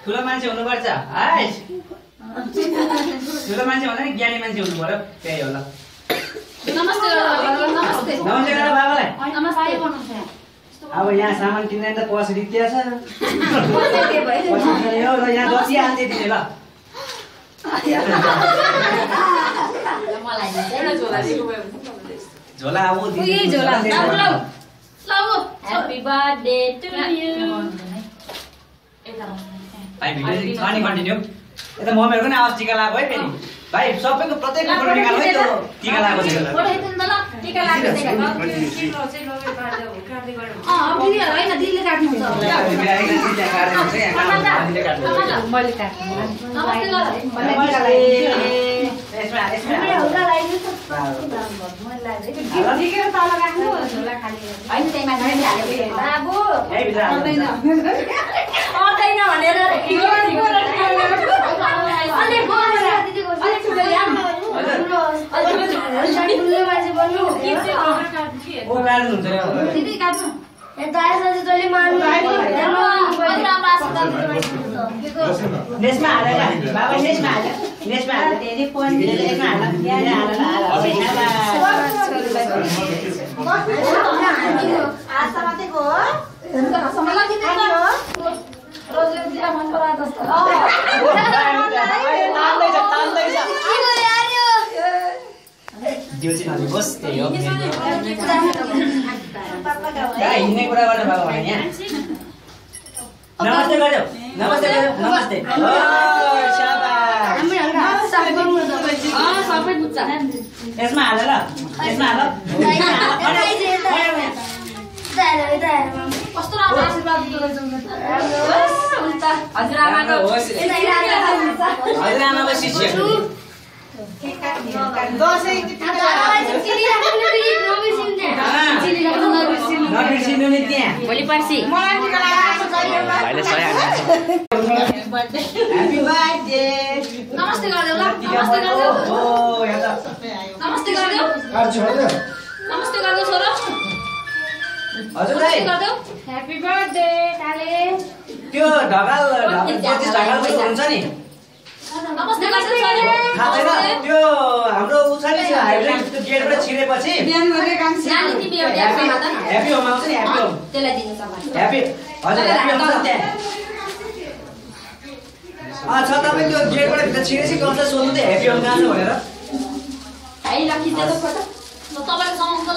ठुलो मान्छे हुनुपर्छ हाइस ठुलो मान्छे भन्दा नि ज्ञानी मान्छे हुनु पर्यो त्यही होला नमस्ते नमस्ते नमस्ते गर बाबालाई नमस्ते अब यहाँ सामान किन्दैन त पस रित्या छ यो र यहाँ दसी हाल्दै दिने ल मलाई एउटा झोला दिएको भए झोला अब दिने झोला लाउ ह्यापी बर्थडे टु यु भाइ भिडियो छ नि कन्टिन्यू यता मम्मीहरुको नि आवाज टिका लाग्यो है फेरि भाइ सबैको प्रत्येकको फोटो निकाल्नु है त्यो टिका लाग्यो छ फोटो हेर्नु त ल टिका लाग्यो चाहिँ हैन दिदीले काट्नुहुन्छ मैले काट्नु नमस्ते नेसमा हालेर बाबा नेसमा हाले नेसमा हाले त्यही फोन नेसमा हाले यहाँ आस्था मात्रै गो मलाई के दिन्छ रोजले दिला मन परा जस्तो त्यो चाहिँ बस त्यही हो हिँड्ने कुरा गर्ने बाबा भने यहाँ नमस्ते गर्यो नमस्ते गर्यो नमस्ते ओ शाबास सबै बुझ्छ यसमा हाल ल यसमा हाल कस्तो राम्रो आशीर्वाद दिँदो रहेछ उल्टा हजुरआमाको हजुरआमाको शिष्य नबिर्सिनु नि त्यहाँ भोलि पर्सि भाइले सही ह्यापी बर्थडे नमस्ते गर्देऊ ल नमस्ते गर्देऊ नमस्ते गर्देऊ नमस्ते गर्देऊ छोरो हजुर दाइ ह्यापी बर्थडे काले त्यो ढकाल 25 ढकाल हुन्छ नि नमस्ते गर्देऊ छोरो थाहा छैन त्यो हाम्रो उछाली छ हाइब्रिड त्यो गेटबाट छिरेपछि नानी तिमी एउटा समाधान ह्यापी होम आउँछ नि ह्यापी होम त्यसलाई दिनु समाधान ह्यापी हजुर ह्यापी होम छ त्यहाँ छ तपाईँ त्यो गेटबाट भित्र छिरेपछि कसलाई सोध्नु त ह्यापी होम कहाँ छ भनेर भाइ लकी दे फोटो ल तपाईले समाउनु त ल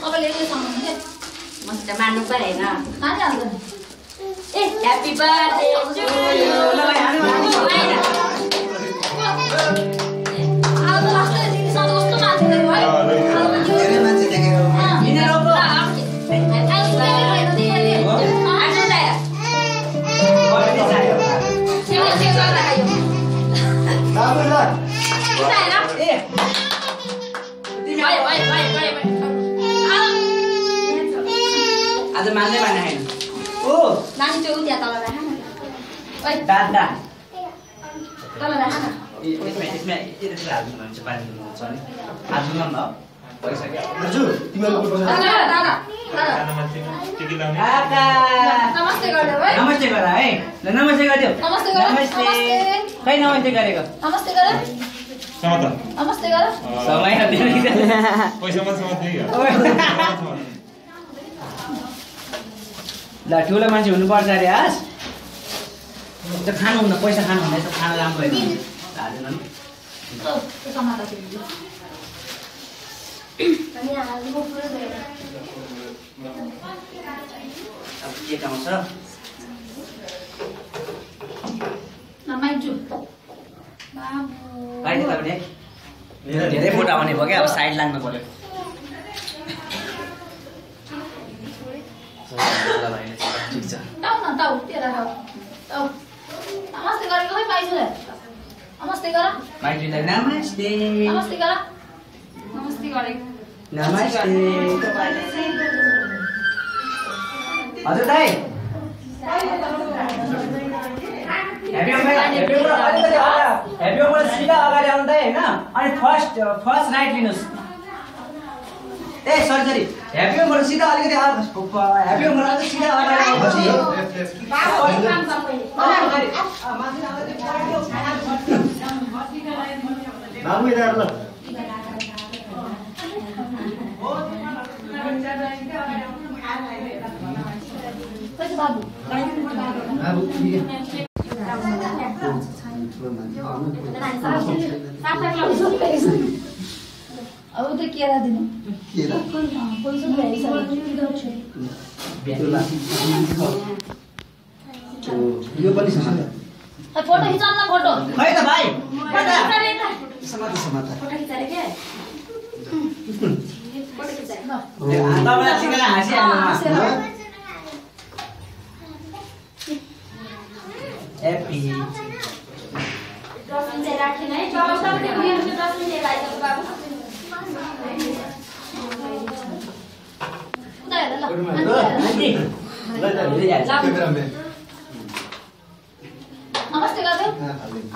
तपाईले यसले समाउनु के मसित मान्नु पर्यो हैन खाने हाल्छ ए ह्यापी बर्थडे टु यु ल भाइ हानु आउ त लास्ट दिदी सँग कस्तो माथि गयो है धेरै मान्छे देखेर किन रोक्नु आज मान्दै मान्ने हैन ओ नानी त्यो उता तल राख न ओइ दादा तल राख न यसमा यति हाल्नु भन्छ पानी हुन्छ नि हाल्नु न पैसा के हजुर तिमीहरुको पैसा दादा आका नमस्ते गर्दै भाइ नमस्ते गर है ल नमस्ते गरिदेऊ नमस्ते गर नमस्ते खै नमस्ते गरेको नमस्ते गर नमस्ते गर समय ल ठुलो मान्छे हुनुपर्छ अरे हास त्यो खानु हुन्न पैसा खानु हुन्न यस्तो खाना राम्रो होइन हाल्दैन नि त्यो समाता थियो अब के आउँछ नमाइजु भाइ तपाईँले धेरै फोटो आउने भयो क्या अब साइड लाग्नु पर्यो ठिक छ ताउ न ताउ तेरा ताउ ताउ नमस्ते गरेको खै पाइछुले नमस्ते गर माइतीलाई नमस्ते नमस्ते गर नमस्ते गरेको नमस्ते हजुर दाइ ह्यापी होमबाट सिधा अगाडि आउनु दाइ होइन अनि फर्स्ट राइट लिनुहोस् ए सरी ह्यापी होमबाट सिधा अलिकति ह्यापी होमबाट सिधा अगाडि आएपछि बाबु यता ल कति बाबु बाबु अब त केरा दिनु केरा पैसा यो पनि छ फोटो खिचाउन न फोटो खै त भाइ समाता समाता फोटो खिचारे के फोटो खिचारे ल तपाईँलाई ठिकै हाँसिहाल्नु ह्याप्पी डस्टबिन चाहिँ राखेन है सबैले उयो डस्टबिन चाहिँ राखेको बाबु उता हेर ल नमस्ते गर्दै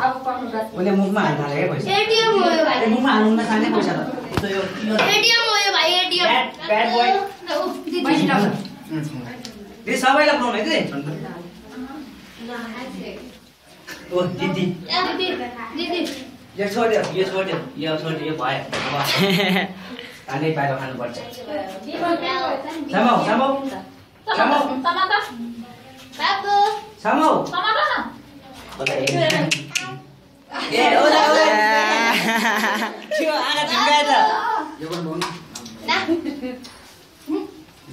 अब पढ्नु पर्छ उसले मुखमा हाल्नु थाल्यो क्या पैसा एटीएम हो यो भाइ मुखमा हाल्नु नखाने पैसा त एटीएम हो यो भाइ एटीएम ब्याड बोय दिदी सबैलाई पाउनु है कि ओ दिदी दिदी दिदी यो छोड्यो यो भयो अब खानै बाहिर खानुपर्छ समाउ टमाटर बाबु समाउ टमाटर न ए ओला त्यो आगा झुकाए त यो पनि बोल्नु ना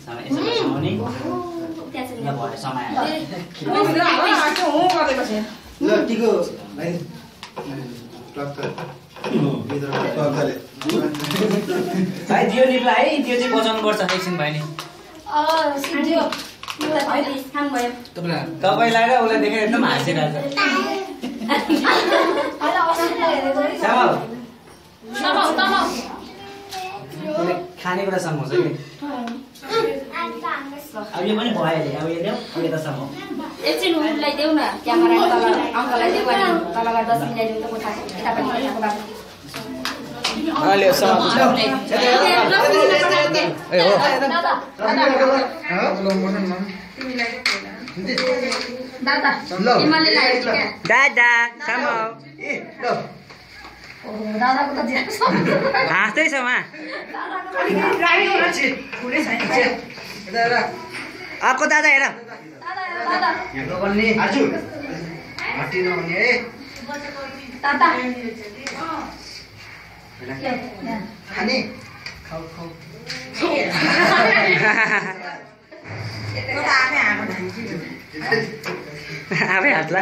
समय यसो समाउने ल भयो समय ल टिको भाइ टक्क भित्र टक्कले भाइ दियो निप्ला है त्यो चाहिँ बचाउनु पर्छ एकछिन भयो नि सिद्धियो तपाईँलाई र उसलाई देखेर एकदम हाँसिरहेको छ। श्यामल उसले खानेकुरा समाउँछ कि अब यो पनि भयो अरे अब यो ल्याऊ अब यता समाउ। एकछिन उसलाई देऊ न क्यामेरा तल अङ्कललाई देऊ अनि तल गएर 10 मिनेट ल्याइदिउँ त म थाहा यता पनि यताको बाटो ले समाउ। ए हो दादा इमानले लाग्यो क्या दादा समाउ। ए ल दादाको त ज्यान छ हाँस्दै छ उहाँ। अर्को दादा हेर दादा भन्ने आज हटिनु हुने है दादा खाने आफै हातला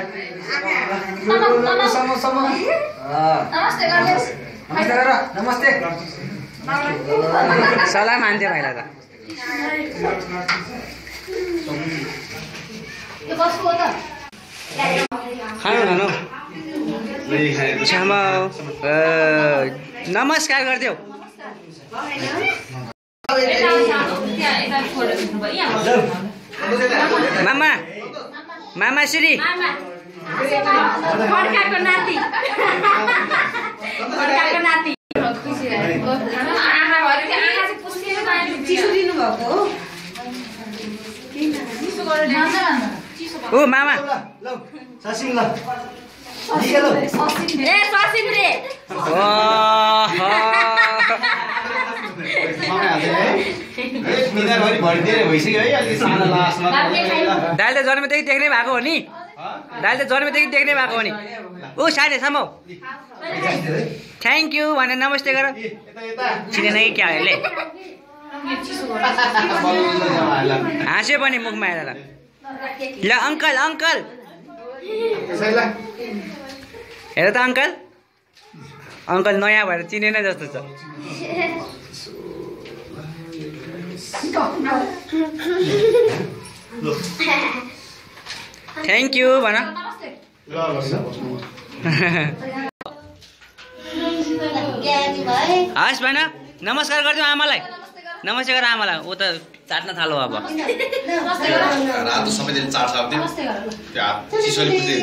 नमस्ते गर्नुहोस् नमस्ते गर नमस्ते सलाम मान्छे भाइलाई त यो कसको हो त खानु खानु क्षमा नमस्कार गरिदेऊ। मामा मामा श्री खड्काको नाति खड्काको नाति आमाहरु के आँखा चाहिँ पुस्किएर मान्छे चिसो दिनु भएको हो चिसो गरेर ओ मामा ल सासिङ ल ए ससिन रे दाइले त जन्मेदेखि देख्नै भएको हो नि दाइले त जन्मेदेखि देख्नै भएको हो नि। ऊ साथी समाउ थ्याङ्क यू भनेर नमस्ते गर चिनेन कि क्या अहिले हाँस्यो पनि मुखमा हेरेर ल अङ्कल अङ्कल हेर त अङ्कल अङ्कल नयाँ भएर चिनेन जस्तो छ। थ्याङ्क यू भन हस् भन नमस्कार गरिदिउँ आमालाई नमस्ते गर आमालाई ऊ त चाट्न थालो अब रातो सबैले चाट्छ अब त्यो चिसोले पुज्दै